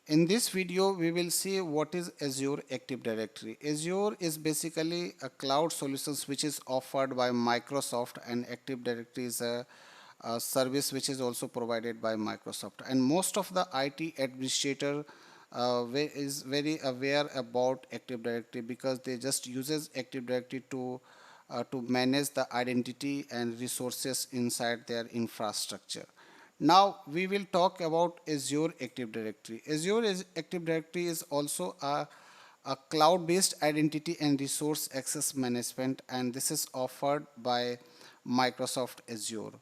In this video, we will see what is Azure Active Directory. Azure is basically a cloud solutions which is offered by Microsoft, and Active Directory is a service which is also provided by Microsoft. And most of the IT administrator is very aware about Active Directory because they just uses Active Directory to manage the identity and resources inside their infrastructure. Now we will talk about Azure Active Directory. Active Directory is also a cloud-based identity and resource access management, and this is offered by Microsoft Azure.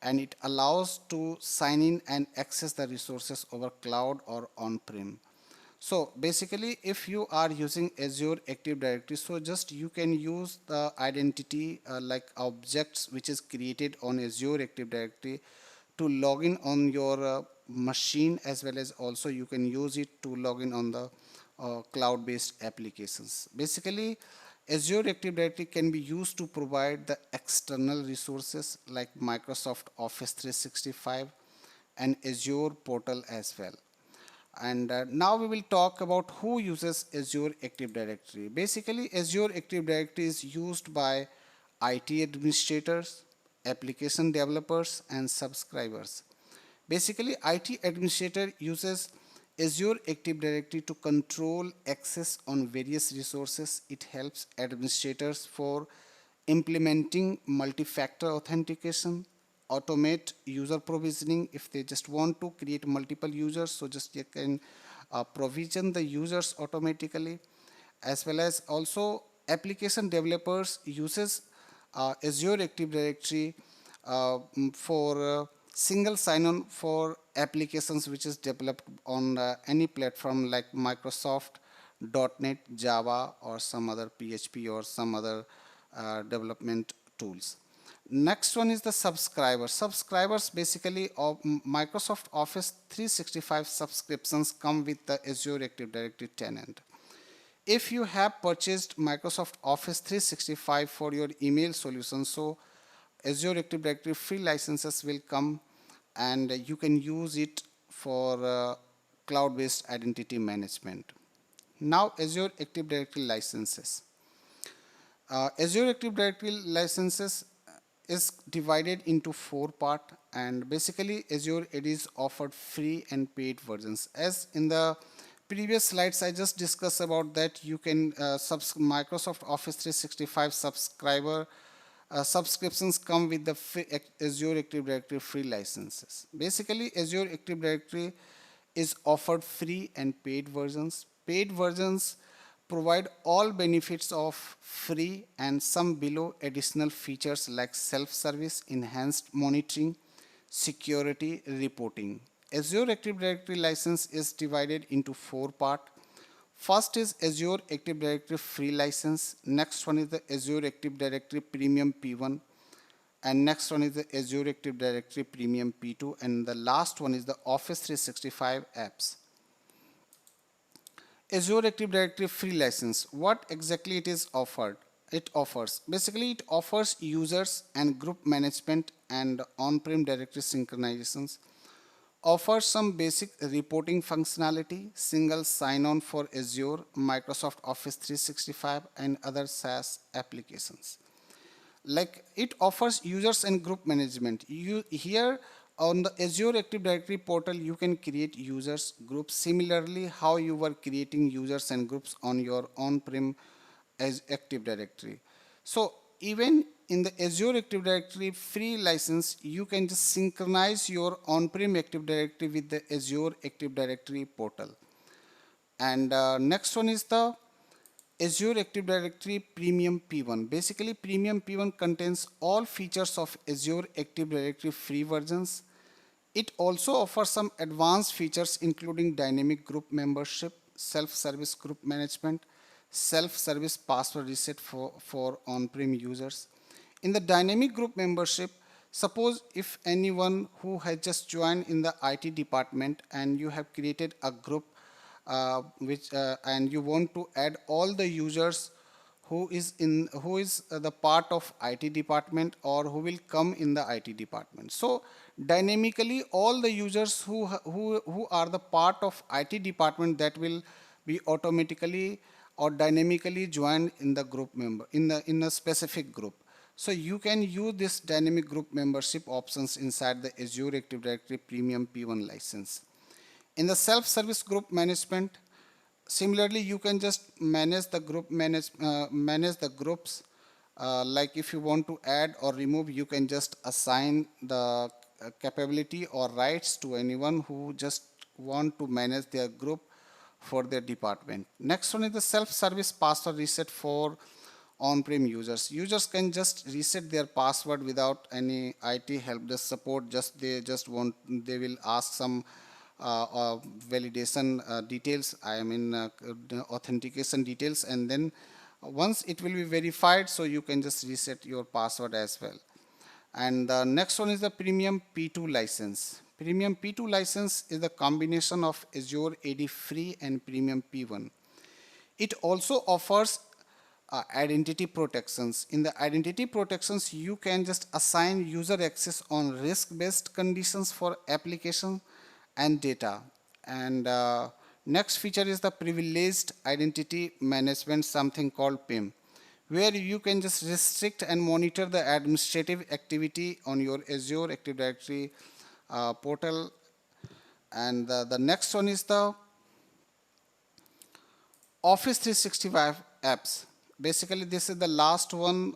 And it allows to sign in and access the resources over cloud or on-prem. So basically, if you are using Azure Active Directory, so just you can use the identity like objects which is created on Azure Active Directory to log in on your machine, as well as also you can use it to log in on the cloud-based applications. Basically, Azure Active Directory can be used to provide the external resources like Microsoft Office 365 and Azure portal as well. And now we will talk about who uses Azure Active Directory. Basically, Azure Active Directory is used by IT administrators, application developers, and subscribers. Basically, IT administrator uses Azure Active Directory to control access on various resources. It helps administrators for implementing multi-factor authentication, automate user provisioning if they just want to create multiple users, so just you can provision the users automatically, as well as also application developers uses Azure Active Directory for single sign-on for applications which is developed on any platform like Microsoft, .NET, Java, or some other PHP or some other development tools. Next one is the subscribers. Subscribers basically of Microsoft Office 365 subscriptions come with the Azure Active Directory tenant. If you have purchased Microsoft Office 365 for your email solution, so Azure Active Directory free licenses will come and you can use it for cloud-based identity management. Now Azure Active Directory licenses. Azure Active Directory licenses is divided into four parts, and basically Azure it is offered free and paid versions. As in the previous slides I just discussed about that you can Microsoft Office 365 subscriber subscriptions come with the Azure Active Directory free licenses. Basically Azure Active Directory is offered free and paid versions. Paid versions provide all benefits of free and some below additional features like self-service, enhanced monitoring, security, reporting. Azure Active Directory license is divided into four parts. First is Azure Active Directory free license. Next one is the Azure Active Directory Premium P1. And next one is the Azure Active Directory Premium P2. And the last one is the Office 365 apps. Azure Active Directory free license. What exactly it is offered? It offers. Basically, it offers users and group management and on-prem directory synchronizations. Offers some basic reporting functionality, single sign-on for Azure, Microsoft Office 365, and other SaaS applications. Like it offers users and group management. Here on the Azure Active Directory portal, you can create users, groups, similarly how you were creating users and groups on your on-prem as Active Directory. So even in the Azure Active Directory free license, you can just synchronize your on-prem Active Directory with the Azure Active Directory portal. And next one is the Azure Active Directory Premium P1. Basically, Premium P1 contains all features of Azure Active Directory free versions. It also offers some advanced features including dynamic group membership, self-service group management, self-service password reset for on-prem users. In the dynamic group membership, suppose if anyone who has just joined in the IT department and you have created a group and you want to add all the users who is the part of IT department or who will come in the IT department. So dynamically all the users who are the part of IT department, that will be automatically or dynamically joined in the group member in a specific group. So you can use this dynamic group membership options inside the Azure Active Directory Premium P1 license. In the self-service group management, similarly, you can just manage the groups. Like if you want to add or remove, you can just assign the capability or rights to anyone who just want to manage their group for their department. Next one is the self-service password reset for on-prem users. Users can just reset their password without any IT help desk support. They will ask some validation details, authentication details, and then once it will be verified, so you can just reset your password as well. And the next one is the Premium P2 license. Premium P2 license is the combination of Azure AD Free and Premium P1. It also offers identity protections. In the identity protections, you can just assign user access on risk-based conditions for application and data. And next feature is the privileged identity management, something called PIM, where you can just restrict and monitor the administrative activity on your Azure Active Directory portal. And the next one is the Office 365 apps. Basically, this is the last one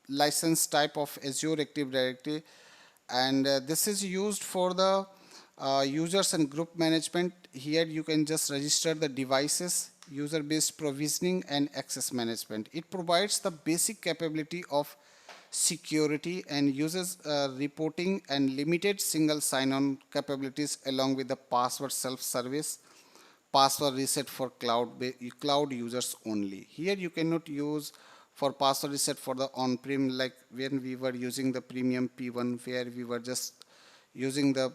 license type of Azure Active Directory, and this is used for the users and group management. Here you can just register the devices, user-based provisioning, and access management. It provides the basic capability of security and uses reporting and limited single sign-on capabilities along with the password self-service, password reset for cloud users only. Here you cannot use for password reset for the on-prem, like when we were using the Premium P1, where we were just using the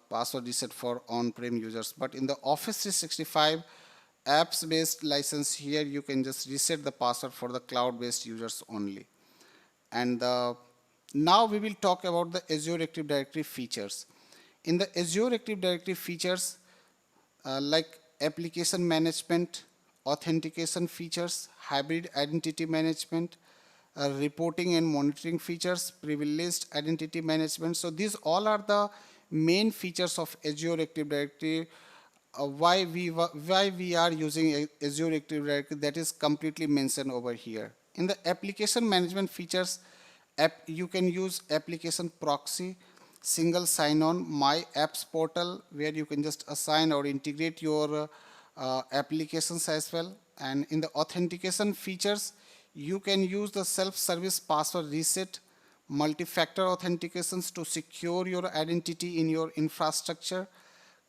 password reset for on-prem users. But in the Office 365 apps based license, here you can just reset the password for the cloud based users only. And now we will talk about the Azure Active Directory features. In the Azure Active Directory features, like application management, authentication features, hybrid identity management, reporting and monitoring features, privileged identity management. So these all are the main features of Azure Active Directory. Why we are using Azure Active Directory, that is completely mentioned over here. In the application management features, you can use application proxy, single sign-on, my apps portal, where you can just assign or integrate your applications as well. And in the authentication features, you can use the self-service password reset, multi-factor authentications to secure your identity in your infrastructure,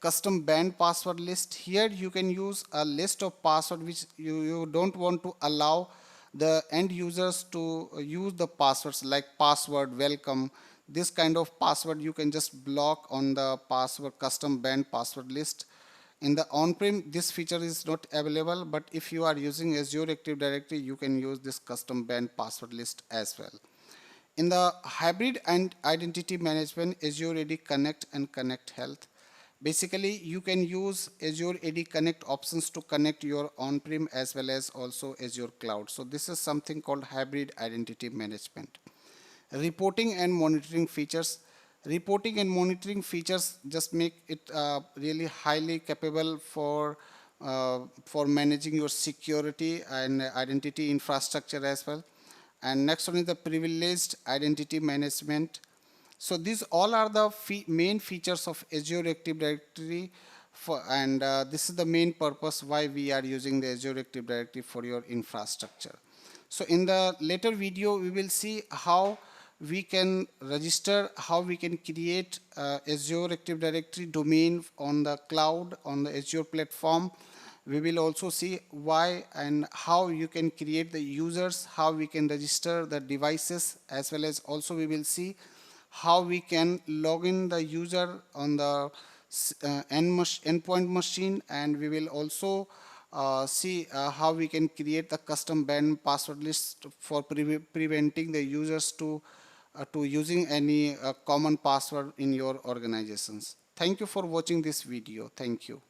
custom banned password list. Here you can use a list of password which you don't want to allow the end users to use the passwords, like password welcome. This kind of password you can just block on the password custom banned password list. In the on-prem, this feature is not available, but if you are using Azure Active Directory, you can use this custom banned password list as well. In the hybrid and identity management, Azure AD Connect and Connect Health. Basically, you can use Azure AD Connect options to connect your on-prem as well as also Azure Cloud. So this is something called hybrid identity management. Reporting and monitoring features. Reporting and monitoring features just make it really highly capable for managing your security and identity infrastructure as well. And next one is the privileged identity management. So these all are the main features of Azure Active Directory, and this is the main purpose why we are using the Azure Active Directory for your infrastructure. So in the later video, we will see how we can register, how we can create Azure Active Directory domain on the cloud, on the Azure platform. We will also see why and how you can create the users, how we can register the devices, as well as also we will see how we can log in the user on the endpoint machine, and we will also see how we can create the custom band password list for preventing the users to using any common password in your organizations. Thank you for watching this video. Thank you.